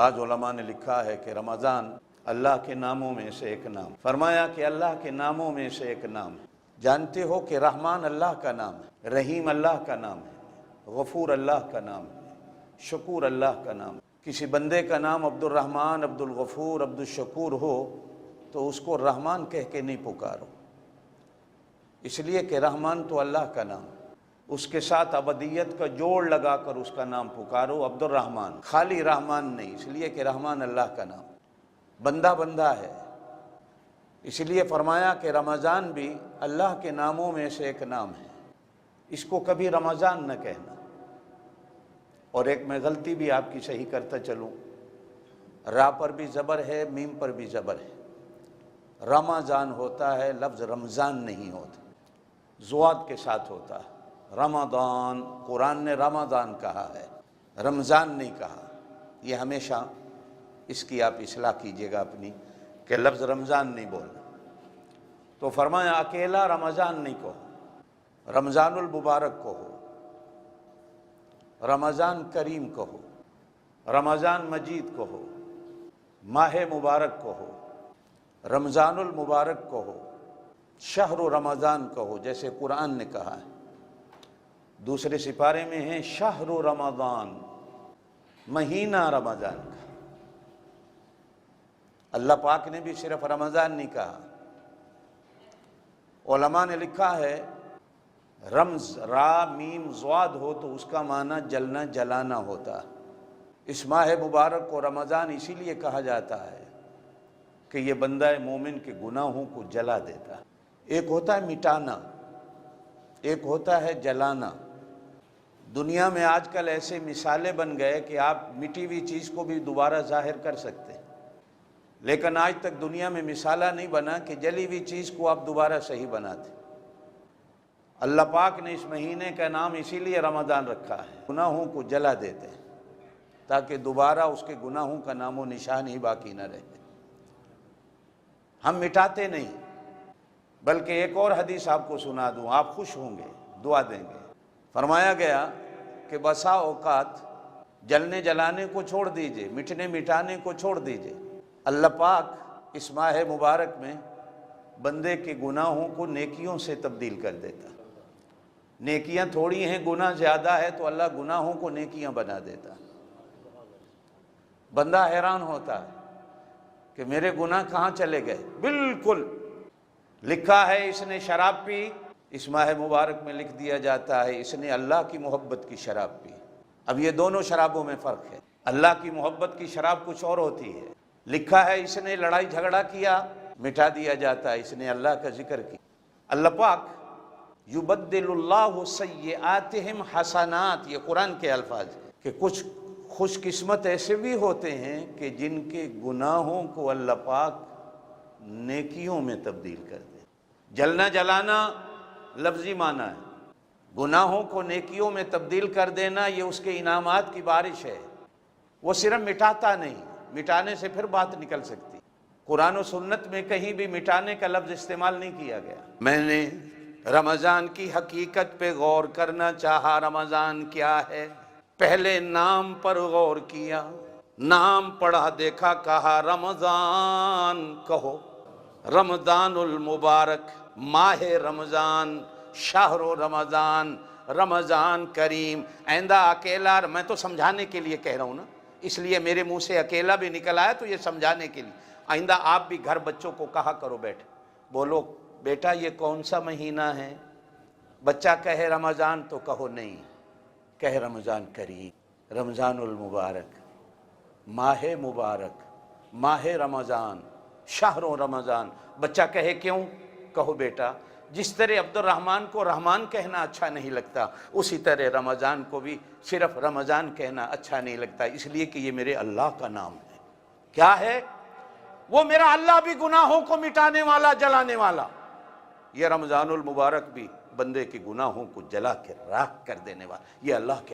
بعض उलमा ने लिखा है कि रमज़ान अल्लाह के नामों में से एक नाम। फरमाया कि अल्लाह के नामों में से एक नाम। जानते हो कि रहमान अल्लाह का नाम है, रहीम अल्लाह का नाम है, गफूर अल्लाह का नाम है, शकूर अल्लाह का नाम। किसी बंदे का नाम अब्दुल रहमान, अब्दुल गफूर, अब्दुल शकूर हो तो उसको रहमान कह के नहीं पुकारो, इसलिए कि रहमान तो अल्लाह का नाम, उसके साथ अबदियत का जोड़ लगाकर उसका नाम पुकारो अब्दुल रहमान, खाली रहमान नहीं, इसलिए कि रहमान अल्लाह का नाम। बंदा बंदा है, इसलिए फरमाया कि रमज़ान भी अल्लाह के नामों में से एक नाम है, इसको कभी रमज़ान न कहना। और एक मैं गलती भी आपकी सही करता चलूँ, रा पर भी ज़बर है, मीम पर भी ज़बर है, रमज़ान होता है, लफ्ज़ रमज़ान नहीं होता, ज़ुआद के साथ होता है। रमज़ान, कुरान ने रमज़ान कहा है, रमज़ान नहीं कहा। ये हमेशा इसकी आप इस्लाह कीजिएगा अपनी, कि लफ्ज़ रमज़ान नहीं बोलना। तो फरमाया अकेला रमज़ान नहीं कहो, रमज़ानुल मुबारक कहो, रमज़ान करीम कहो, रमज़ान मजीद कहो, माह मुबारक कहो, रमज़ानुल मुबारक कहो, शहर रमज़ान कहो, जैसे कुरान ने कहा है। दूसरे सिपारे में है शहर रमज़ान, महीना रमज़ान का। अल्लाह पाक ने भी सिर्फ रमज़ान नहीं कहा। उलमा ने लिखा है रम्ज़, रा मीम ज़्वाद हो तो उसका माना जलना जलाना होता। इस माह मुबारक को रमज़ान इसीलिए कहा जाता है कि ये बंदा मोमिन के गुनाहों को जला देता। एक होता है मिटाना, एक होता है जलाना। दुनिया में आजकल ऐसे मिसालें बन गए कि आप मिटी हुई चीज़ को भी दोबारा जाहिर कर सकते हैं, लेकिन आज तक दुनिया में मिसाला नहीं बना कि जली हुई चीज़ को आप दोबारा सही बनाते। अल्लाह पाक ने इस महीने का नाम इसीलिए रमज़ान रखा है, गुनाहों को जला देते हैं ताकि दोबारा उसके गुनाहों का नामो निशान ही बाकी न रहे। हम मिटाते नहीं, बल्कि एक और हदीस आपको सुना दूं, आप खुश होंगे, दुआ देंगे। फरमाया गया कि बसा औकात जलने जलाने को छोड़ दीजिए, मिटने मिटाने को छोड़ दीजिए, अल्लाह पाक इस माह मुबारक में बंदे के गुनाहों को नेकियों से तब्दील कर देता। नेकियां थोड़ी हैं, गुनाह ज़्यादा है, तो अल्लाह गुनाहों को नेकियां बना देता। बंदा हैरान होता है कि मेरे गुनाह कहाँ चले गए। बिल्कुल लिखा है इसने शराब पी, इस माह मुबारक में लिख दिया जाता है इसने अल्लाह की मोहब्बत की शराब पी। अब ये दोनों शराबों में फ़र्क है। अल्लाह की मोहब्बत की शराब कुछ और होती है। लिखा है इसने लड़ाई झगड़ा किया, मिटा दिया जाता है इसने अल्लाह का जिक्र किया। अल्लाह पाक युबद्दिलुल्लाहु सय्यिआतिहिम हसनात, ये कुरान के अल्फाज हैं कि कुछ खुशकिस्मत ऐसे भी होते हैं कि जिनके गुनाहों को अल्लाह पाक नेकियों में तब्दील कर दे। जलना जलाना लफ्जी माना है, गुनाहों को नेकियों में तब्दील कर देना ये उसके इनामात की बारिश है। वो सिर्फ मिटाता नहीं, मिटाने से फिर बात निकल सकती। कुरान और सुन्नत में कहीं भी मिटाने का लफ्ज़ इस्तेमाल नहीं किया गया। मैंने रमज़ान की हकीकत पे गौर करना चाहा, रमज़ान क्या है, पहले नाम पर गौर किया, नाम पढ़ा देखा, कहा रमज़ान कहो, रमज़ानुल मुबारक, माह रमज़ान, शहरो रमज़ान, रमज़ान करीम। आइंदा अकेला, मैं तो समझाने के लिए कह रहा हूँ ना, इसलिए मेरे मुंह से अकेला भी निकल आया तो ये समझाने के लिए। आइंदा आप भी घर बच्चों को कहा करो, बैठ बोलो बेटा ये कौन सा महीना है। बच्चा कहे रमज़ान तो कहो नहीं, कहे रमज़ान करीम, रमज़ानुल मुबारक, माह मुबारक, माह रमज़ान, शहरों रमज़ान। बच्चा कहे क्यों, कहो बेटा जिस तरह अब्दुल रहमान को रहमान कहना अच्छा नहीं लगता, उसी तरह रमज़ान को भी सिर्फ रमज़ान कहना अच्छा नहीं लगता, इसलिए कि ये मेरे अल्लाह का नाम है। क्या है वो? मेरा अल्लाह भी गुनाहों को मिटाने वाला, जलाने वाला। ये रमज़ानुल मुबारक भी बंदे के गुनाहों को जला के राख कर देने वाला, ये अल्लाह के